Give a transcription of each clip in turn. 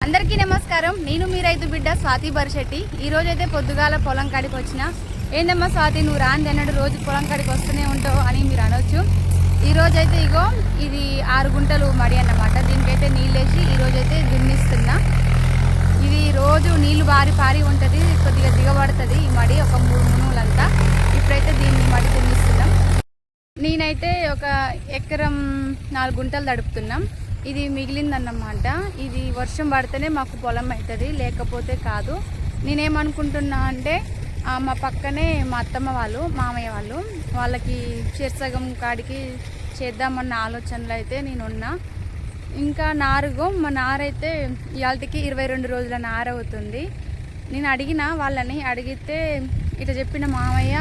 అందరికీ నమస్కారం. నేను మీ రైతు బిడ్డ స్వాతి బర్శెట్టి. ఈ రోజు అయితే పొద్దుగాల పొలం కాడికి వచ్చిన. ఏందమ్మా స్వాతి, నువ్వు రాంది అన్నాడు, రోజు పొలం కాడికి వస్తూనే ఉంటావు అని మీరు అనొచ్చు. ఈ రోజు అయితే ఇగో ఇది 6 గుంటలు మడి అన్నమాట. దీనికైతే నీళ్ళు వేసి ఈరోజైతే దున్నిస్తున్నా. ఇది రోజు నీళ్లు పారి ఉంటుంది, కొద్దిగా దిగబడుతుంది ఈ మడి, ఒక 3 మునులంతా. ఇప్పుడైతే దీన్ని మడి దున్నిస్తున్నాం. నేనైతే ఒక ఎకరం 4 గుంటలు తడుపుతున్నాం. ఇది మిగిలిందన్నమాట. ఇది వర్షం పడితేనే మాకు పొలం అవుతుంది, లేకపోతే కాదు. నేనేమనుకుంటున్నా అంటే మా పక్కనే మా అత్తమ్మ వాళ్ళు, మామయ్య వాళ్ళకి చెర్సగం కాడికి చేద్దామన్న ఆలోచనలో అయితే నేనున్నా. ఇంకా మా నారైతే ఇవాళకి 22 రోజుల నార అవుతుంది. నేను వాళ్ళని అడిగితే ఇట్లా చెప్పిన, మామయ్య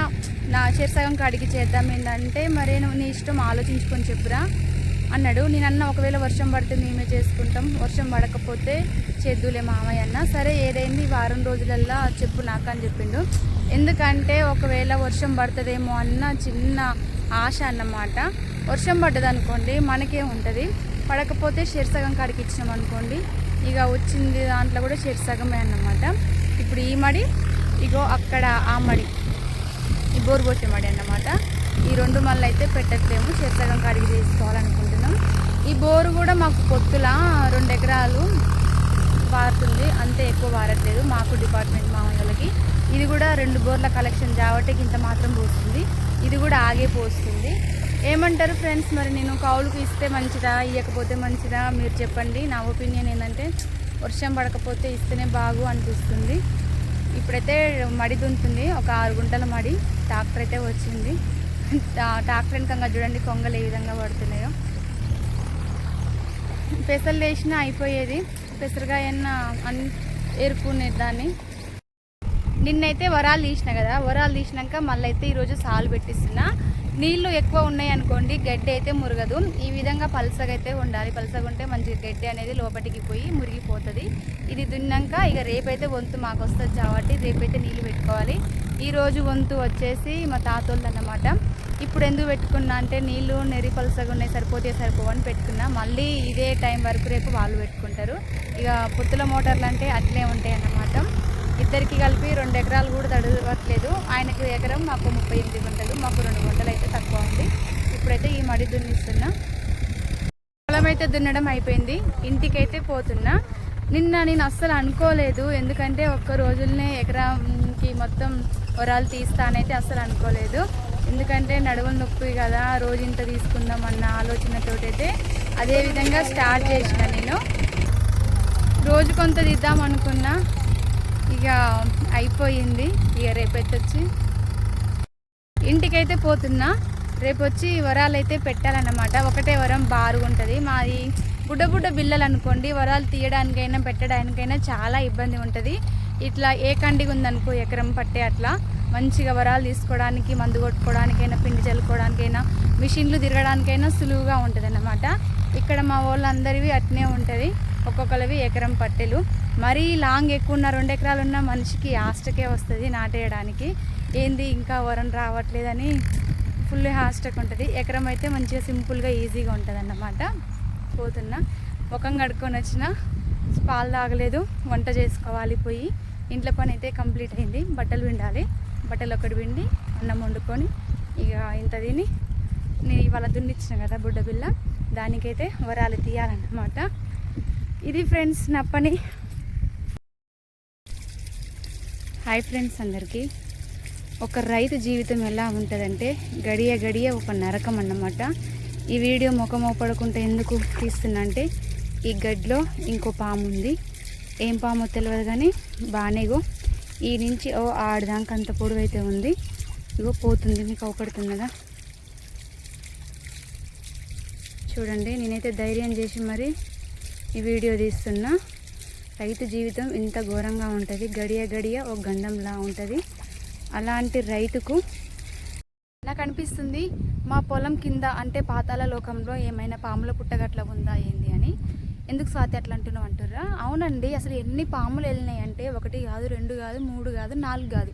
నా చెర్సగం కాడికి చేద్దాం ఏంటంటే, మరే నీ ఇష్టం ఆలోచించుకొని చెప్పురా అన్నాడు. నేనన్నా ఒకవేళ వర్షం పడితే మేమే చేసుకుంటాం, వర్షం పడకపోతే చేద్దులే మామయ్య అన్న. సరే ఏదైంది వారం రోజులల్లా చెప్పు నాకు అని చెప్పిండు. ఎందుకంటే ఒకవేళ వర్షం పడుతుందేమో అన్న చిన్న ఆశ అన్నమాట. వర్షం పడ్డదనుకోండి మనకే ఉంటుంది, పడకపోతే చెర్సగం కాడికి ఇచ్చినాం అనుకోండి, ఇక వచ్చింది దాంట్లో కూడా చెర్సగమే అన్నమాట. ఇప్పుడు ఈ మడి ఇగో అక్కడ ఆ మడి, ఈ బోరు కొట్టే మడి అన్నమాట. ఈ 2 మళ్ళీ అయితే పెట్టట్లేము, చెర్సగం కాడికి చేసుకోవాలనుకుంటున్నాం. ఈ బోరు కూడా మాకు పొత్తులా 2 ఎకరాలు వారుతుంది, అంతే, ఎక్కువ వారట్లేదు మాకు డిపార్ట్మెంట్ మామయ్యలకి. ఇది కూడా 2 బోర్ల కలెక్షన్ జావటకి ఇంత మాత్రం పోస్తుంది, ఇది కూడా ఆగే పోస్తుంది. ఏమంటారు ఫ్రెండ్స్, మరి నేను కౌలుకు ఇస్తే మంచిదా ఇవ్వకపోతే మంచిదా మీరు చెప్పండి. నా ఒపీనియన్ ఏంటంటే వర్షం పడకపోతే ఇస్తేనే బాగు అనిపిస్తుంది. ఇప్పుడైతే మడి దున్నుతుంది, ఒక 6 గుంటల మడి. ట్రాక్టర్ అయితే వచ్చింది. ట్రాక్టర్ వెనకంగా చూడండి కొంగలు ఏ విధంగా పడుతున్నాయో. పెసలు వేసినా అయిపోయేది, పెసరగాయన్న ఏరుకునే దాన్ని. నిన్నైతే వరాలు తీసిన కదా, వరాలు తీసినాక మళ్ళీ అయితే ఈరోజు సాలు పెట్టిస్తున్నా. నీళ్లు ఎక్కువ ఉన్నాయి అనుకోండి గడ్డి అయితే మురగదు. ఈ విధంగా పలసగా అయితే ఉండాలి, పలసగా ఉంటే మంచిగా గడ్డి అనేది లోపలికి పోయి మురిగిపోతుంది. ఇది దున్నాక ఇక రేపైతే వంతు మాకు వస్తుంది కాబట్టి రేపైతే నీళ్ళు పెట్టుకోవాలి. ఈరోజు వంతు వచ్చేసి మా తాతోళ్ళు అన్నమాట. ఇప్పుడు ఎందుకు పెట్టుకున్నా అంటే నీళ్ళు నెరి పలసగా ఉన్నాయి, సరిపోవని పెట్టుకున్నా. మళ్ళీ ఇదే టైం వరకు రేపు వాళ్ళు పెట్టుకుంటారు. ఇక పొత్తుల మోటార్లు అంటే అట్లే ఉంటాయి అన్నమాట. ఇద్దరికి కలిపి 2 ఎకరాలు కూడా తడవట్లేదు. ఆయనకు ఎకరం, మాకు 38 గుంటలు, మాకు 2 గుంటలు అయితే తక్కువ ఉంది. ఇప్పుడైతే ఈ మడి దున్నిస్తున్నా. పొలం అయితే దున్నడం అయిపోయింది, ఇంటికైతే పోతున్నా. నిన్న నేను అస్సలు అనుకోలేదు, ఎందుకంటే ఒక్క రోజులనే ఎకరానికి మొత్తం వరాలు తీస్తానైతే అస్సలు అనుకోలేదు. ఎందుకంటే నడువులు నొప్పి కదా, రోజు ఇంత తీసుకుందాం అన్న ఆలోచనతోటైతే అదేవిధంగా స్టార్ట్ చేసిన. నేను రోజు కొంత తీద్దాం అనుకున్నా, ఇక అయిపోయింది. ఇక రేపైతే వచ్చి ఇంటికైతే పోతున్నా. రేపు వచ్చి వరాలు అయితే పెట్టాలన్నమాట. ఒకటే వరం బారుగా ఉంటుంది మాది. బుడ్డ బిల్లలు అనుకోండి, వరాలు తీయడానికైనా పెట్టడానికైనా చాలా ఇబ్బంది ఉంటుంది. ఇట్లా ఏ కండిగా ఉందనుకో ఎకరం పట్టే, అట్లా మంచిగా వరాలు తీసుకోవడానికి, మందు కొట్టుకోవడానికైనా, పిండి చల్లుకోవడానికైనా, మిషన్లు తిరగడానికైనా సులువుగా ఉంటుంది అన్నమాట. ఇక్కడ మా వాళ్ళందరివి అట్నే ఉంటుంది, ఒక్కొక్కరివి ఎకరం పట్టెలు. మరీ లాంగ్ ఎక్కువ ఉన్న 2 ఎకరాలు ఉన్న మనిషికి హాస్టకే వస్తుంది నాటేయడానికి. ఏంది ఇంకా వరం రావట్లేదని ఫుల్ హాస్టక్ ఉంటుంది. ఎకరం అయితే మంచిగా సింపుల్గా ఈజీగా ఉంటుంది అన్నమాట. పోతున్నా, ముఖం కడుక్కొని వచ్చిన, పాలు తాగలేదు, వంట చేసుకోవాలి పోయి. ఇంట్లో పని అయితే కంప్లీట్ అయింది. బట్టలు పిండాలి, బట్టలు ఒకటి పిండి అన్నం వండుకొని ఇక ఇంత తిని నేను ఇవాళ దున్నిచ్చిన కదా బుడ్డ బిల్ల, దానికైతే వరాలు తీయాలన్నమాట. ఇది ఫ్రెండ్స్ నా పని. హాయ్ ఫ్రెండ్స్ అందరికీ. ఒక రైతు జీవితం ఎలా ఉంటుందంటే గడియ ఒక నరకం అన్నమాట. ఈ వీడియో ముఖమోపడకుండా ఎందుకు తీస్తున్నా అంటే, ఈ గడ్డిలో ఇంకో పాము ఉంది. ఏం పామో తెలియదు కానీ బాగానేగో ఈ నుంచి ఆడదాకా అంత పొడవు అయితే ఉంది. ఇగో పోతుంది, మీకు అవపడుతున్నదా చూడండి. నేనైతే ధైర్యం చేసి మరి ఈ వీడియో తీస్తున్నా. రైతు జీవితం ఇంత ఘోరంగా ఉంటుంది, గడియ ఒక గంధంలా ఉంటుంది. అలాంటి రైతుకు నాకు అనిపిస్తుంది మా పొలం కింద అంటే పాతాళ లోకంలో ఏమైనా పాముల పుట్టగట్ల ఉందా ఏంది అని. ఎందుకు స్వాతి అట్లా అంటున్నావు అంటుర్రా? అవునండి, అసలు ఎన్ని పాములు వెళ్ళినాయి అంటే 1 కాదు, 2 కాదు, 3 కాదు, 4 కాదు,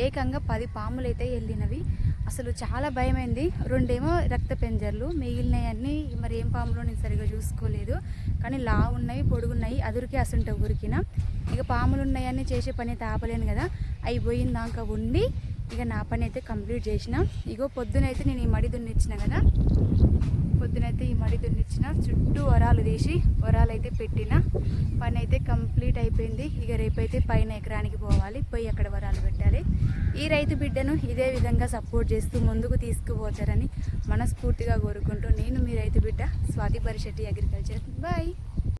ఏకంగా 10 పాములు అయితే వెళ్ళినవి. అసలు చాలా భయమైంది. 2 ఏమో రక్త పెంజర్లు, మిగిలినవన్నీ మరి ఏం పాములో నేను సరిగా చూసుకోలేదు. కానీ ఉన్నాయి, పొడుగున్నాయి, అదురికి అసంటే ఉరికిన. ఇక పాములు ఉన్నాయని చేసే పని అయితే ఆపలేను కదా, అవి పోయిందాక ఉండి ఇక నా పని అయితే కంప్లీట్ చేసిన. ఇగో పొద్దునైతే నేను ఈ మడి దున్నిచ్చిన కదా, పొద్దునైతే ఈ మడి దున్నిచ్చిన, చుట్టూ వరాలు తీసి వరాలు అయితే పెట్టిన. పని అయితే కంప్లీట్ అయిపోయింది. ఇక రేపైతే పైన ఎకరానికి పోవాలి, పోయి అక్కడ వరాలు పెట్టాలి. ఈ రైతు బిడ్డను ఇదే విధంగా సపోర్ట్ చేస్తూ ముందుకు తీసుకుపోతారని మనస్ఫూర్తిగా కోరుకుంటూ నేను మీ రైతు బిడ్డ స్వాతి పరిషెట్టి అగ్రికల్చర్. బాయ్.